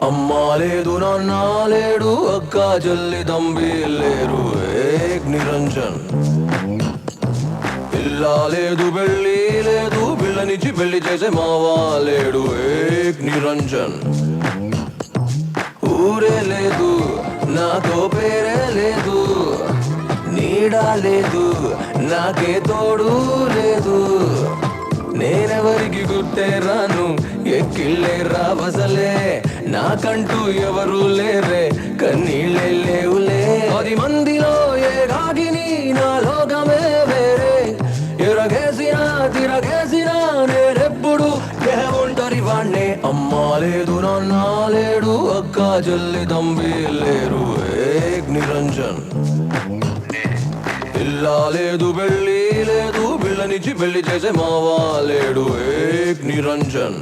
అమ్మా లేదు నాన్న లేడు అక్క చెల్లి తంబి లేరు ఏక్ నిరంజన్ పిల్ల లేదు పెళ్ళి లేదు పిల్లనిచ్చి పెళ్లి చేసే మావా లేడు ఏక్ నిరంజన్ ఊరే లేదు నాతో పేరే లేదు నీడా లేదు నాకే తోడు లేదు నేనెవరికి గుర్తే రాను ఎక్కిళ్ళే రావసలే నాకంటూ ఎవరు లేరే కన్నీళ్ళే లేవులే 10 మందిలో ఏ రాగిని నా లోకమే వేరే ఎరగేసినా తిరగేసినా నేనెప్పుడు ఏ ఒంటరి వాణ్ణే అమ్మా లేదు నాన్న లేడు అక్క చెల్లి తంబి లేరు ఏక్ నిరంజన్ పిల్ల లేదు పెళ్ళి లేదు పిల్లనిచ్చి పెళ్లి చేసే మావా లేడు ఏక్ Niranjan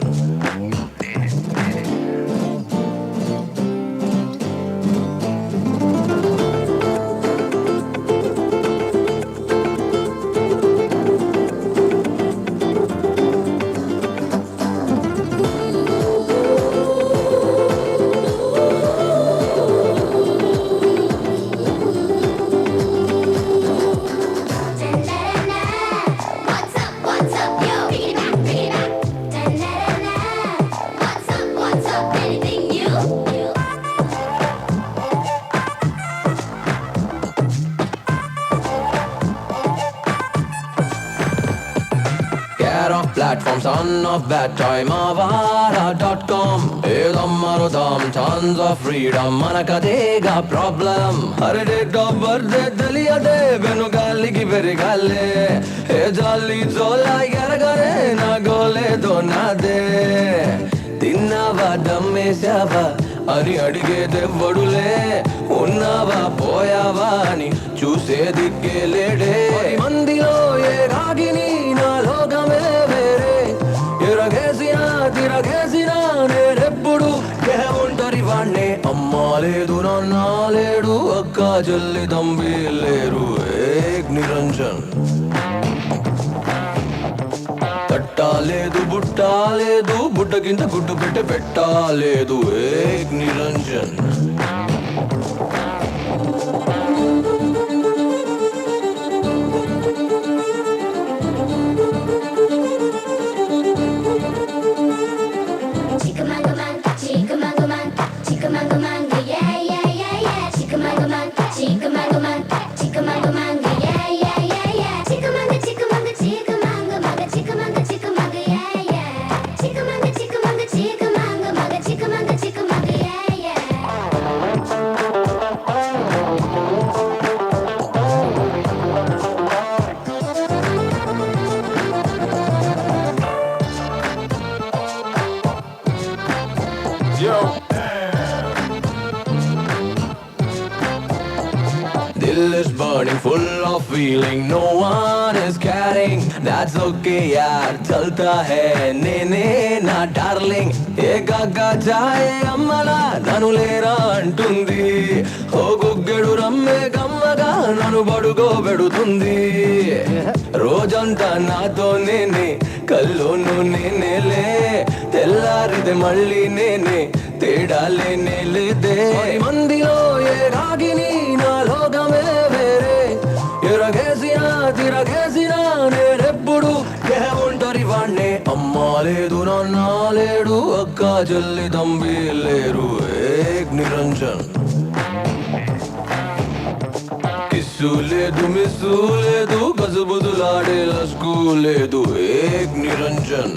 Platform son of bad time avara.com edammarodam tons of freedom manakadega problem hare date of birth deliyade venugaliki verigale e jalli zola yaragare na gole donade tinnava dammesava అని అడిగేదెవ్వడులే ఉన్నావా పోయావా అని చూసే దిక్కే లేడే 10 మందిలో ఏ రాగిని నా లోకమే వేరే ఎరగేసినా తిరగేసినా నేనెప్పుడు ఏ ఒంటరి వాణ్ణే అమ్మా లేదు నాన్న లేడు అక్క చెల్లి తంబి లేరు ఏక్ నిరంజన్ తట్టాలేదు బుట్టాలేదు బుట్ట కింద గుడ్డు పెట్టాలేదు ఏక్ Niranjan Dill is burning, full of feeling, no one is caring. That's okay, yaar, chalta hai, ne na darling. Ekaga jaye ammala, nanu lera antundi. O guggedu ramme gammaga, nanu badugo bedutundi. Rojanta nato nene, kallonu nene le. Tellaride malli nene, tedale nele de. 10 mandilo ye ragini na logame vere. ఎరగేసినా తిరగేసినా నేనెప్పుడు ఏ ఒంటరి వాణ్ణే అమ్మా లేదు నాన్న లేడు అక్క చెల్లి తంబి లేరు ఏక్ Niranjan kiss లేదు మిస్సు లేదు కసుబుదులాడే లస్కు లేదు ఏక్ నిరంజన్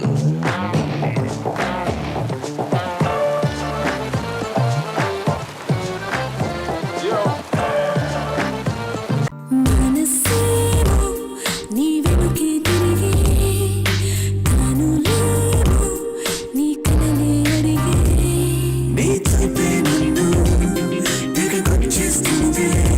నీ కలలే అడిగే कौगिले